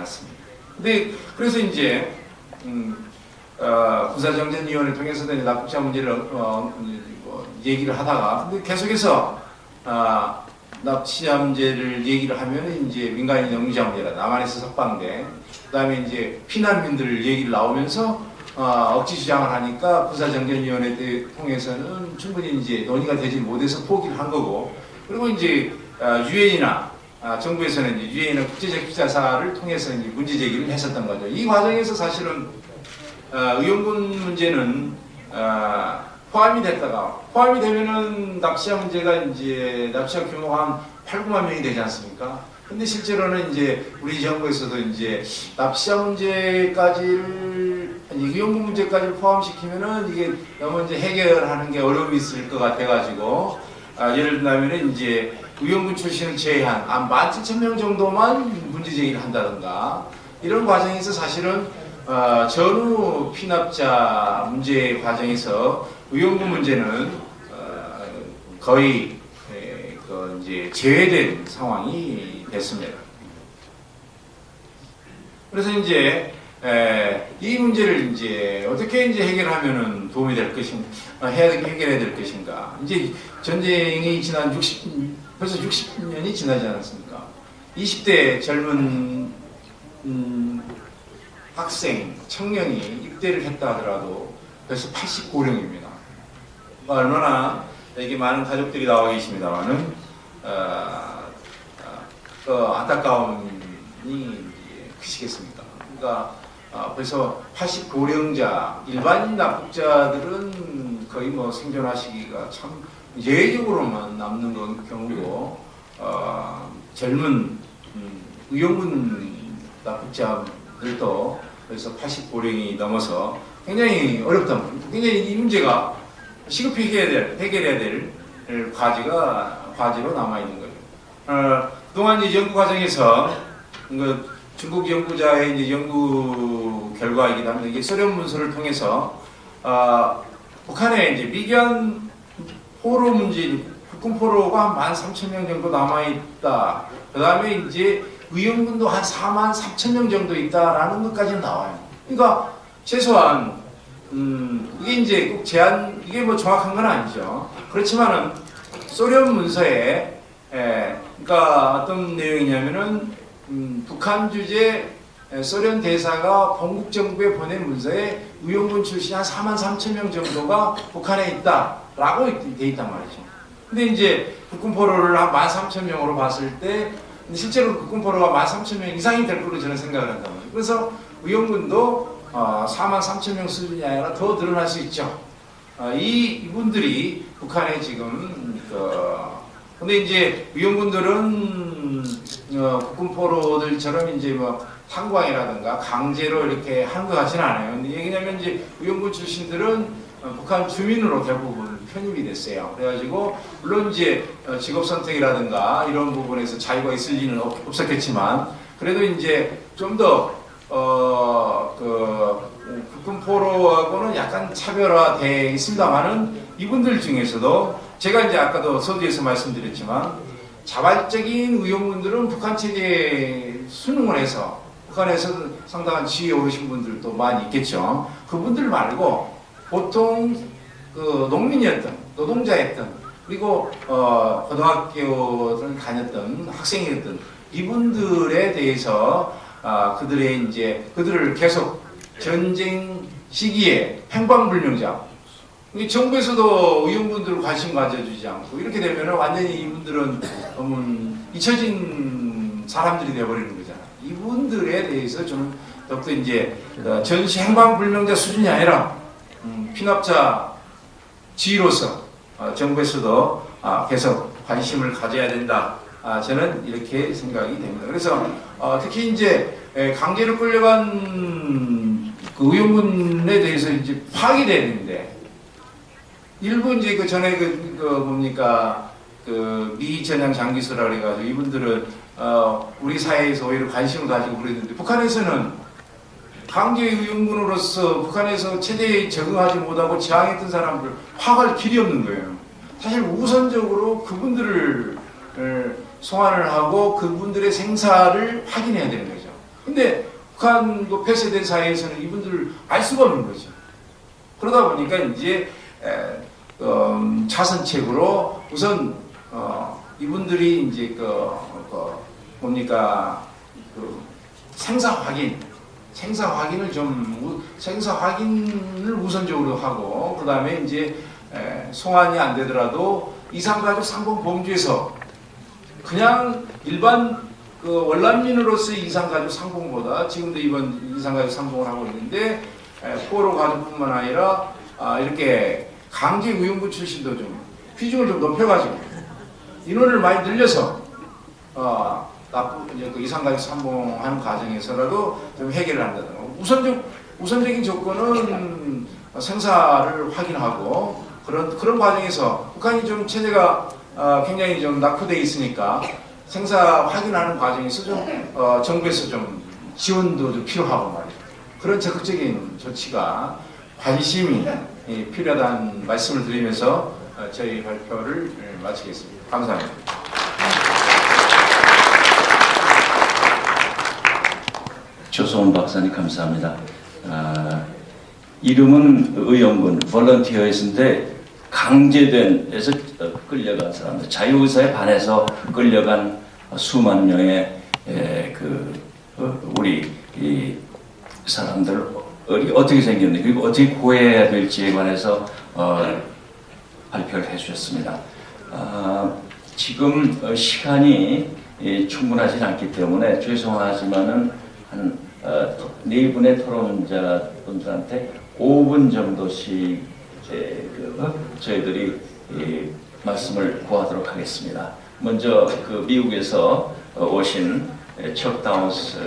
않았습니다. 근데 그래서 이제 군사정전위원회 통해서도 납북자 문제를 얘기를 하다가 근데 계속해서 납치자 문제를 얘기를 하면 이제 민간인 영유자 문제라 남한에서 석방돼 그다음에 이제 피난민들 얘기를 나오면서 억지 주장을 하니까 군사정전위원회 통해서는 충분히 이제 논의가 되지 못해서 포기를 한 거고 그리고 이제 유엔이나 정부에서는 이제 유엔이나 국제적 피자사를 통해서 이제 문제 제기를 했었던 거죠. 이 과정에서 사실은 의용군 문제는 포함이 되면은 납치자 문제가 이제 납치자 규모가 한 8, 9만 명이 되지 않습니까? 근데 실제로는 이제 우리 정부에서도 이제 납치자 문제까지를 의용군 문제까지를 포함시키면은 이게 너무 이제 해결하는 게 어려움이 있을 것 같아가지고 예를 들면 이제 의용군 출신을 제외한 17,000명 정도만 문제 제기를 한다든가 이런 과정에서 사실은 전후 피납자 문제 과정에서 의용군 문제는 거의 이제 제외된 상황이 됐습니다. 그래서 이제 이 문제를 이제 어떻게 이제 해결하면은 도움이 될 것인가, 해결해야 될 것인가. 이제 전쟁이 지난 벌써 60년이 지나지 않았습니까? 20대 젊은 학생, 청년이 입대를 했다 하더라도 벌써 89명입니다. 얼마나 여기 많은 가족들이 나와 계십니다만은 안타까움이 크시겠습니까? 그러니까 벌써 89령자 일반인 납북자들은 거의 뭐 생존하시기가 참 예외적으로만 남는 경우고 젊은 의용군 납북자들도 벌써 89령이 넘어서 굉장히 어렵다. 굉장히 이 문제가 시급히 해결해야 될 과제로 남아 있는 거죠. 그동안 이제 연구 과정에서 중국 연구자의 이제 연구 결과이기도 합니다. 이게 소련 문서를 통해서 북한에 이제 미견 포로 문제, 국군 포로가 한 13,000명 정도 남아 있다. 그 다음에 이제 의용군도 한 43,000명 정도 있다라는 것까지는 나와요. 그러니까 최소한 이게 이제 꼭 이게 뭐 정확한 건 아니죠. 그렇지만은 소련 문서에 그러니까 어떤 내용이냐면은 북한 주재 소련 대사가 본국 정부에 보낸 문서에 의용군 출신 한 43,000명 정도가 북한에 있다라고 돼 있단 말이죠. 근데 이제 국군 포로를 한 13,000명으로 봤을 때 실제로 국군 포로가 13,000명 이상이 될 거로 저는 생각을 한단 말이에요. 그래서 의용군도 43,000명 수준이 아니라 더 늘어날 수 있죠. 이분들이 북한에 지금 근데 이제 의용군들은 국군 포로들처럼 이제 뭐 탄광이라든가 강제로 이렇게 한 것 같지는 않아요. 근데 얘기냐면 이제 의용군 출신들은 북한 주민으로 대부분 편입이 됐어요. 그래가지고 물론 이제 직업 선택이라든가 이런 부분에서 자유가 있을 리는 없었겠지만 그래도 이제 좀 더 국군 포로하고는 약간 차별화되어 있습니다만은 이분들 중에서도 제가 이제 아까도 서두에서 말씀드렸지만 자발적인 의용군들은 북한 체제에 순응을 해서 북한에서 상당한 지위에 오르신 분들도 많이 있겠죠. 그분들 말고 보통 농민이었던 노동자였던 그리고 고등학교를 다녔던 학생이었던 이분들에 대해서 그들을 계속 전쟁 시기에 행방불명자 정부에서도 의용군들을 관심 가져주지 않고 이렇게 되면 완전히 이분들은 잊혀진 사람들이 되어버리는 거잖아요. 이분들에 대해서 저는 더욱더 이제 전시 행방불명자 수준이 아니라 피납자 지위로서 정부에서도 계속 관심을 가져야 된다. 저는 이렇게 생각이 됩니다. 그래서 특히 이제 강제로 끌려간 그 의용군에 대해서 이제 파악이 되는데 일부 이제 그 전에 뭡니까 미 전향 장기수라 그래가지고 이분들은 우리 사회에서 오히려 관심을 가지고 그랬는데 북한에서는 강제 의용군으로서 북한에서 체제에 적응하지 못하고 저항했던 사람들 파악할 길이 없는 거예요. 사실 우선적으로 그분들을 소환을 하고 그분들의 생사를 확인해야 되는 거죠. 근데 북한 그 폐쇄된 사회에서는 이분들을 알 수가 없는 거죠. 그러다 보니까 이제 자선책으로 우선 이분들이 이제 뭡니까 생사 확인을 생사 확인을 우선적으로 하고 그 다음에 이제 송환이 안 되더라도 이산가족 상봉 범주에서 그냥 일반 월남민으로서의 이산가족 상봉보다 지금도 이번 이산가족 상봉을 하고 있는데 포로 가족뿐만 아니라 이렇게 강제 우영구 출신도 좀 비중을 좀 높여가지고 인원을 많이 늘려서 그 이산가족 상봉하는 과정에서라도 좀 해결을 한다든가 우선적인 조건은 생사를 확인하고 그런 과정에서 북한이 좀 체제가 굉장히 좀 낙후되어 있으니까 생사 확인하는 과정에서 좀 정부에서 좀 지원도 좀 필요하고 말이죠. 그런 적극적인 조치가 관심이 필요하다는 말씀을 드리면서 저희 발표를 마치겠습니다. 감사합니다. 조성훈 박사님 감사합니다. 이름은 의용군 볼런티어였는데 강제된에서 끌려간 사람들, 자유의사에 반해서 끌려간 수만 명의 우리 이 사람들이 어떻게 생겼는지 그리고 어떻게 구해야 될지에 관해서 발표를 해주셨습니다. 지금 시간이 충분하지 않기 때문에 죄송하지만은 한 네 분의 토론자분들한테 5분 정도씩 저희들이 말씀을 구하도록 하겠습니다. 먼저 미국에서 오신 척 다운스